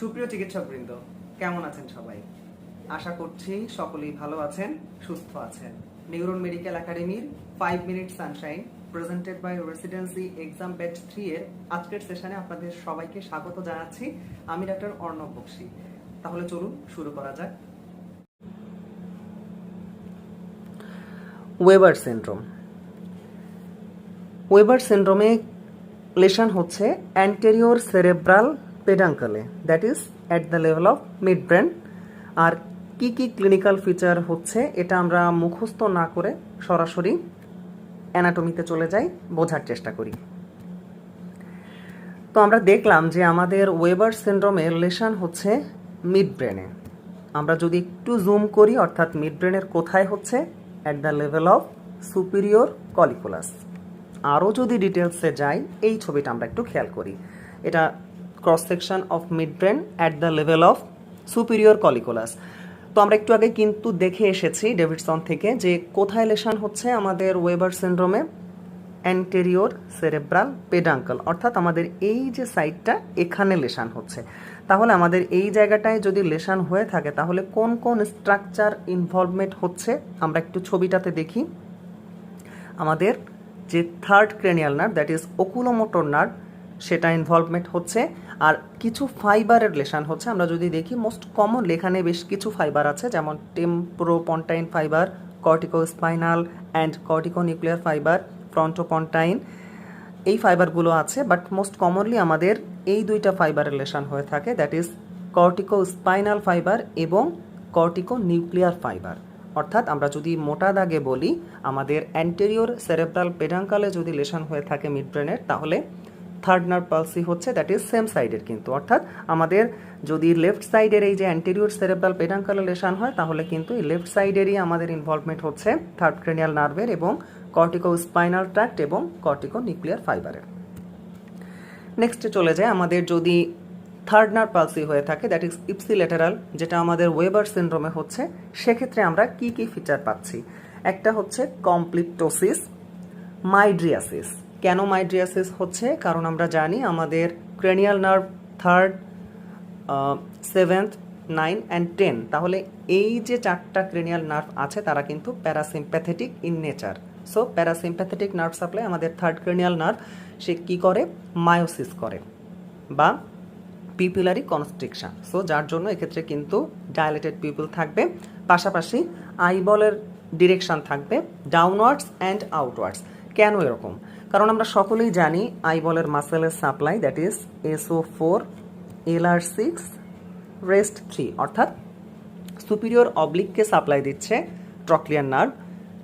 সুপ্রিয় চিকিৎসকবৃন্দ, কেমন আছেন সবাই? আশা করছি সকলেই ভালো আছেন, সুস্থ আছেন। নিউরন মেডিকেল একাডেমির 5 minute sunshine presented by residency exam batch 3 এর আজকের সেশনে আপনাদের সবাইকে স্বাগত জানাচ্ছি। আমি ডক্টর অর্ণব বক্সী। তাহলে চলুন শুরু করা যাক। Weber syndrome. ওয়েবার সিনড্রোমে লেশন হচ্ছে অ্যান্টেরিয়র সেরেব্রাল পেডাঙ্কলে, that is at the level of mid brain. আর কি কি ক্লিনিক্যাল ফিচার হচ্ছে এটা আমরা মুখস্থ না করে সরাসরি অ্যানাটমিতে চলে যাই, বোঝার চেষ্টা করি। তো আমরা দেখলাম যে আমাদের ওয়েবার সিনড্রোমের লেশন হচ্ছে মিড ব্রেনে। আমরা যদি একটু জুম করি, অর্থাৎ মিড ব্রেনের কোথায় হচ্ছে? At the level of superior কলিকুলাস। আরও যদি ডিটেলসে যাই, এই ছবিটা আমরা একটু খেয়াল করি। এটা cross section of mid brain at the level of superior কলিকুলাস। তো আমরা একটু আগে কিন্তু দেখে এসেছি ডেভিডসন থেকে যে কোথায় লেশন হচ্ছে আমাদের ওয়েবার সিনড্রোমে। অ্যান্টেরিয়র সেরেব্রাল পেডাঙ্কল, অর্থাৎ আমাদের এই যে সাইডটা, এখানে লেশন হচ্ছে। তাহলে আমাদের এই জায়গাটায় যদি লেশন হয়ে থাকে তাহলে কোন কোন স্ট্রাকচার ইনভলভমেন্ট হচ্ছে আমরা একটু ছবিটাতে দেখি। আমাদের যে third cranial nerve, that is oculomotor nerve, সেটা ইনভলভমেন্ট হচ্ছে। আর কিছু ফাইবারের লেশন হচ্ছে। আমরা যদি দেখি মোস্ট কমন এখানে বেশ কিছু ফাইবার আছে, যেমন টেম্পোরোপন্টাইন ফাইবার, কর্টিকোস্পাইনাল অ্যান্ড কর্টিকোনিউক্লিয়ার ফাইবার, ফ্রন্টোপন্টাইন, এই ফাইবারগুলো আছে। বাট মোস্ট কমনলি আমাদের এই দুইটা ফাইবারের লেশন হয়ে থাকে, দ্যাট ইজ কর্টিকোস্পাইনাল ফাইবার এবং কর্টিকোনিউক্লিয়ার ফাইবার। অর্থাৎ আমরা যদি মোটা দাগে বলি, আমাদের অ্যান্টেরিয়র সেরেব্রাল পেডাঙ্কালে যদি লেশন হয়ে থাকে মিড ব্রেনের, তাহলে থার্ড নার্ভ পালসি হচ্ছে, দ্যাট ইজ সেম সাইডের কিন্তু। অর্থাৎ আমাদের যদি লেফট সাইডের এই যে অ্যান্টেরিয়র সেরেব্রাল পেডাঙ্কালে লেশন হয়, তাহলে কিন্তু এই লেফট সাইডেরই আমাদের ইনভলভমেন্ট হচ্ছে থার্ড ক্রেনিয়াল নার্ভের এবং কর্টিকোস্পাইনাল ট্র্যাক্ট এবং কর্টিকোনিউক্লিয়ার ফাইবারের। নেক্সটে চলে যায়, আমাদের যদি থার্ড নার্ভ পালসি হয়ে থাকে, দ্যাট ইজ ইপসিল্যাটারাল, যেটা আমাদের ওয়েবার সিনড্রোমে হচ্ছে, সেক্ষেত্রে আমরা কি কি ফিচার পাচ্ছি? একটা হচ্ছে কমপ্লিটোসিস, মাইড্রিয়াসিস। কেন মাইড্রিয়াসিস হচ্ছে? কারণ আমরা জানি আমাদের cranial nerve third, 7th, 9 and 10, তাহলে এই যে চারটা ক্রেনিয়াল নার্ভ আছে তারা কিন্তু parasympathetic in nature. So parasympathetic nerve supply আমাদের থার্ড ক্রেনিয়াল নার্ভ, সে কী করে? মায়োসিস করে বা পিপুলারি কনস্ট্রিকশন। সো যার জন্য এক্ষেত্রে কিন্তু ডাইলেটেড পিপল থাকবে, পাশাপাশি আইবলের ডিরেকশন থাকবে ডাউনওয়ার্ডস অ্যান্ড আউটওয়ার্ডস। কেন এরকম? কারণ আমরা সকলেই জানি আইবলের মাসেলের supply, that is SO4, LR6, rest 3, অর্থাৎ সুপিরিয়র অবলিককে সাপ্লাই দিচ্ছে ট্রক্লিয়ার নার্ভ,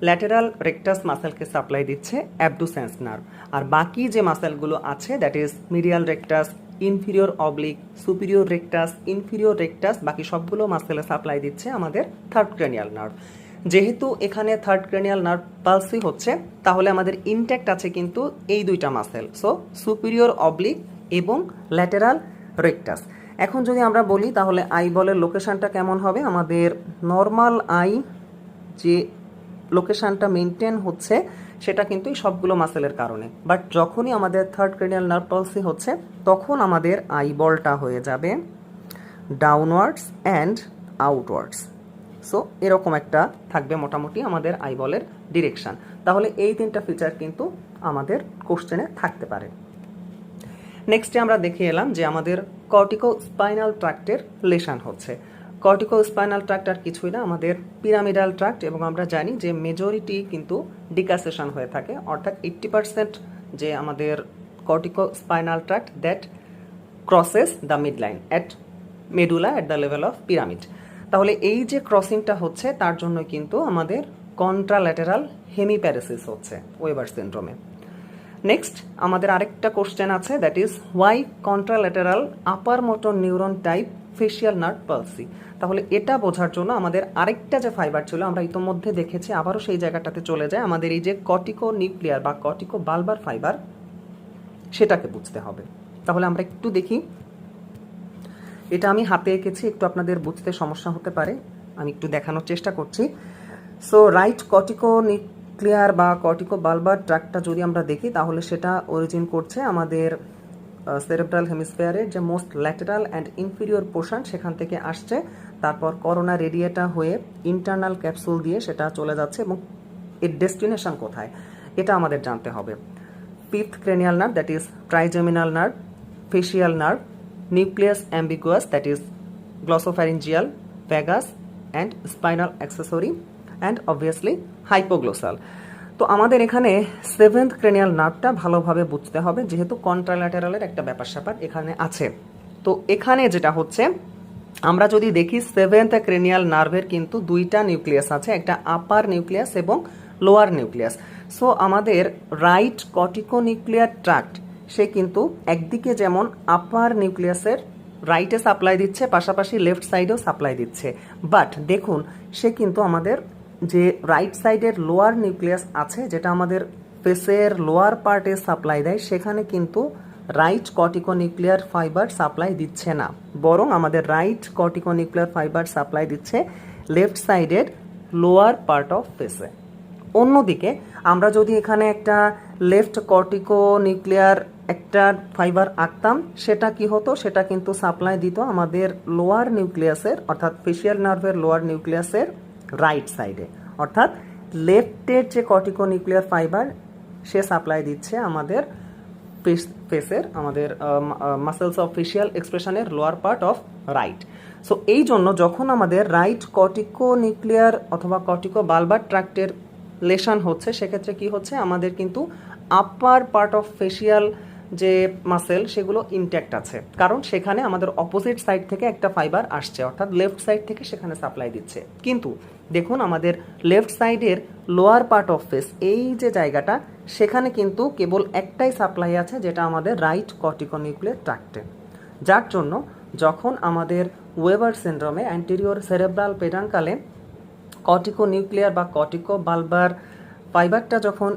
ল্যাটেরাল রেকটাস মাসেলকে সাপ্লাই দিচ্ছে অ্যাবডুসেন্স নার্ভ, আর বাকি যে মাসেলগুলো আছে, that is medial rectus, inferior oblique, superior rectus, inferior rectus, বাকি সবগুলো মাসেলে সাপ্লাই দিচ্ছে আমাদের থার্ড ক্রেনিয়াল নার্ভ। যেহেতু এখানে থার্ড ক্রেনিয়াল নার্ভ পালসি হচ্ছে, তাহলে আমাদের ইনট্যাক্ট আছে কিন্তু এই দুইটা মাসেল, সো সুপিরিয়র অবলিক এবং ল্যাটেরাল রেকটাস। এখন যদি আমরা বলি তাহলে আইবলের লোকেশনটা কেমন হবে? আমাদের নর্মাল আই যে লোকেশনটা মেনটেন হচ্ছে সেটা কিন্তু এই সবগুলো মাসেলের কারণে। বাট যখনই আমাদের থার্ড ক্রেনিয়াল নার্ভ পালসি হচ্ছে, তখন আমাদের আইবলটা হয়ে যাবে ডাউনওয়ার্ডস অ্যান্ড আউটওয়ার্ডস। সো এরকম একটা থাকবে মোটামুটি আমাদের আইবলের ডিরেকশন। তাহলে এই তিনটা ফিচার কিন্তু আমাদের কোশ্চেনে থাকতে পারে। নেক্সটে আমরা দেখে এলাম যে আমাদের কর্টিকোস্পাইনাল ট্র্যাক্টের লেশন হচ্ছে। কর্টিকোস্পাইনাল ট্র্যাক্ট আর কিছুই না, আমাদের পিরামিডাল ট্র্যাক্ট, এবং আমরা জানি যে মেজরিটি কিন্তু ডিকাসেশন হয়ে থাকে, অর্থাৎ 80% যে আমাদের corticospinal tract that crosses the mid line at medulla at the level of pyramid. তাহলে এই যে ক্রসিংটা হচ্ছে তার জন্য কিন্তু আমাদের কন্ট্রাল্যাটেরাল হেমিপ্যারেসিস হচ্ছে ওয়েবার সিনড্রোমে। নেক্সট আমাদের আরেকটা কোশ্চেন আছে, that is why contralateral upper motor neuron type facial nerve palsy. তাহলে এটা বোঝার জন্য আমাদের আরেকটা যে ফাইবার ছিল আমরা ইতোমধ্যে দেখেছি, আবারও সেই জায়গাটাতে চলে যায়। আমাদের এই যে কর্টিকো নিউক্লিয়ার বা কর্টিকো বালবার ফাইবার, সেটাকে বুঝতে হবে। তাহলে আমরা একটু দেখি, এটা আমি হাতে এঁকেছি, একটু আপনাদের বুঝতে সমস্যা হতে পারে, আমি একটু দেখানোর চেষ্টা করছি। সো রাইট কর্টিকো নিউক্লিয়ার বা কর্টিকো বালবার ট্র্যাক্টটা যদি আমরা দেখি, তাহলে সেটা অরিজিন করছে আমাদের সেরেব্রাল হেমিস্ফিয়ারের যে most lateral and inferior portion সেখান থেকে আসছে, তারপর করোনা রেডিয়েটা হয়ে ইন্টারনাল ক্যাপসুল দিয়ে সেটা চলে যাচ্ছে, এবং এর ডেস্টিনেশন কোথায় এটা আমাদের জানতে হবে। Fifth cranial nerve, that is trigeminal nerve, facial nerve, nucleus ambiguous, that is glossopharyngeal, vagus and spinal accessory, and obviously hypoglossal. তো আমাদের এখানে সেভেন্থ ক্রেনিয়াল নার্ভটা ভালোভাবে বুঝতে হবে, যেহেতু কন্ট্রাল্যাটেরালের একটা ব্যাপার স্যাপার এখানে আছে। তো এখানে যেটা হচ্ছে, আমরা যদি দেখি সেভেন্থ ক্রেনিয়াল নার্ভের কিন্তু দুইটা নিউক্লিয়াস আছে, একটা আপার নিউক্লিয়াস এবং লোয়ার নিউক্লিয়াস। সো আমাদের রাইট কর্টিকো নিউক্লিয়ার ট্রাক্ট সে কিন্তু একদিকে যেমন আপার নিউক্লিয়াসের রাইটে সাপ্লাই দিচ্ছে, পাশাপাশি লেফট সাইডেও সাপ্লাই দিচ্ছে, বাট দেখুন সে কিন্তু আমাদের যে রাইট সাইডের লোয়ার নিউক্লিয়াস আছে, যেটা আমাদের ফেসের লোয়ার পার্টে সাপ্লাই দেয়, সেখানে কিন্তু right cortico nuclear fibre supply দিচ্ছে না, বরং আমাদের right cortico nuclear fibre supply দিচ্ছে লেফট সাইডের লোয়ার পার্ট অফ ফেসে। অন্যদিকে আমরা যদি এখানে একটা লেফট কর্টিকো নিউক্লিয়ার একটা ফাইবার আঁকতাম, সেটা কি হতো, সেটা কিন্তু সাপ্লাই দিত আমাদের লোয়ার নিউক্লিয়াসের, অর্থাৎ ফেশিয়াল নার্ভের লোয়ার নিউক্লিয়াসের রাইট সাইডে, অর্থাৎ লেফটের যে কর্টিকো নিউক্লিয়ার ফাইবার সে সাপ্লাই দিচ্ছে আমাদের ফেসের, আমাদের মাসেলস অফ ফেশিয়াল এক্সপ্রেশনের lower part of right. So এই জন্য যখন আমাদের রাইট কর্টিকো নিউক্লিয়ার অথবা কর্টিকো বালবার ট্রাক্টের লেশন হচ্ছে, সেক্ষেত্রে কি হচ্ছে, আমাদের কিন্তু আপার পার্ট অফ ফেশিয়াল যে মাসেল সেগুলো ইনট্যাক্ট আছে, কারণ সেখানে আমাদের অপোজিট সাইড থেকে একটা ফাইবার আসছে, অর্থাৎ লেফট সাইড থেকে সেখানে সাপ্লাই দিচ্ছে। কিন্তু দেখুন আমাদের লেফট সাইডের লোয়ার পার্ট অফ ফেস, এই যে জায়গাটা, সেখানে কিন্তু কেবল একটাই সাপ্লাই আছে, যেটা আমাদের রাইট কর্টিকো নিউক্লিয়ার ট্রাক্টে, যার জন্য যখন আমাদের ওয়েবার সিনড্রোমে অ্যান্টেরিয়র সেরেব্রাল পেডাঙ্কালে কর্টিকো নিউক্লিয়ার বা কর্টিকো বালবার ফাইবারটা যখন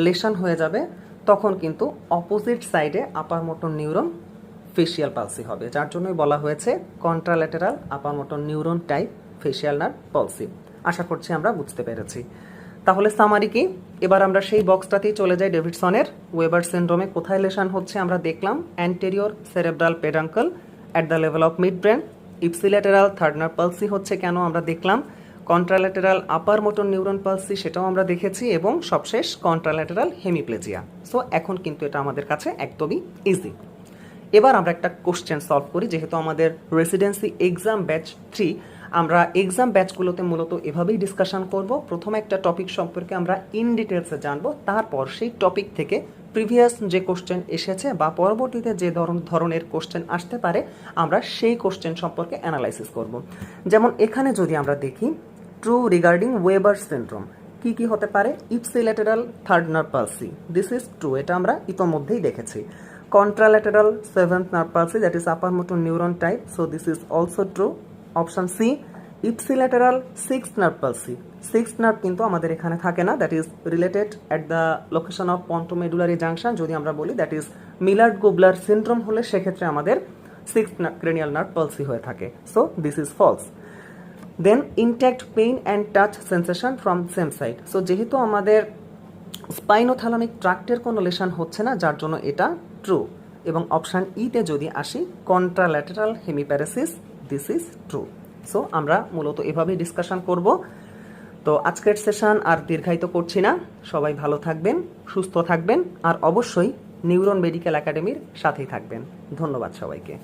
লেশন হয়ে যাবে, তখন কিন্তু অপোজিট সাইডে upper motor neuron facial palsy হবে, যার জন্যই বলা হয়েছে contralateral upper motor neuron type facial nerve palsy. আশা করছি আমরা বুঝতে পেরেছি। তাহলে সামারি কি, এবার আমরা সেই বক্সটাতেই চলে যাই। ডেভিডসনের ওয়েবার সিনড্রোমে কোথায় লেশন হচ্ছে আমরা দেখলাম, anterior cerebral peduncle at the level of mid brain, ipsilateral third nerve palsy হচ্ছে কেন আমরা দেখলাম, contralateral upper motor neuron palsy সেটাও আমরা দেখেছি, এবং সবশেষ কন্ট্রাল্যাটেরাল হেমিপ্লেজিয়া। সো এখন কিন্তু এটা আমাদের কাছে একদমই ইজি। এবার আমরা একটা কোশ্চেন সলভ করি, যেহেতু আমাদের রেসিডেন্সি এক্সাম ব্যাচ 3, আমরা এক্সাম ব্যাচগুলোতে মূলত এভাবেই ডিসকাশন করব। প্রথমে একটা টপিক সম্পর্কে আমরা ইন ডিটেলসে জানবো, তারপর সেই টপিক থেকে প্রিভিয়াস যে কোশ্চেন এসেছে বা পরবর্তীতে যে ধরনের কোশ্চেন আসতে পারে, আমরা সেই কোশ্চেন সম্পর্কে অ্যানালাইসিস করব। যেমন এখানে যদি আমরা দেখি, ট্রু রিগার্ডিং ওয়েবার সিনড্রোম কি কি হতে পারে, ipsilateral third nerve palsy, this is true, এটা আমরা ইতোমধ্যেই দেখেছি। Contralateral seventh nerve palsy, that is upper motor neuron type, so this is also true. Option C, ipsilateral sixth nerve palsy, sixth nerve কিন্তু আমাদের এখানে থাকে না, that is related at the location of pontomedullary junction, যদি আমরা বলি that is Millard Gubler syndrome হলে সেক্ষেত্রে আমাদের সিক্সথ ক্রেনিয়াল নার্ভ পালসি হয়ে থাকে, so this is false. Then intact pain and touch sensation from same side, so যেহেতু আমাদের স্পাইনোথ্যালামিক ট্রাক্টের কোনো লেশন হচ্ছে না, যার জন্য এটা ট্রু। এবং অপশান ইতে যদি আসি, contralateral hemiparesis, this is true. So আমরা মূলত এভাবেই ডিসকাশন করব। তো আজকের সেশন আর দীর্ঘায়িত করছি না, সবাই ভালো থাকবেন, সুস্থ থাকবেন, আর অবশ্যই নিউরন মেডিকেল একাডেমির সাথেই থাকবেন। ধন্যবাদ সবাইকে।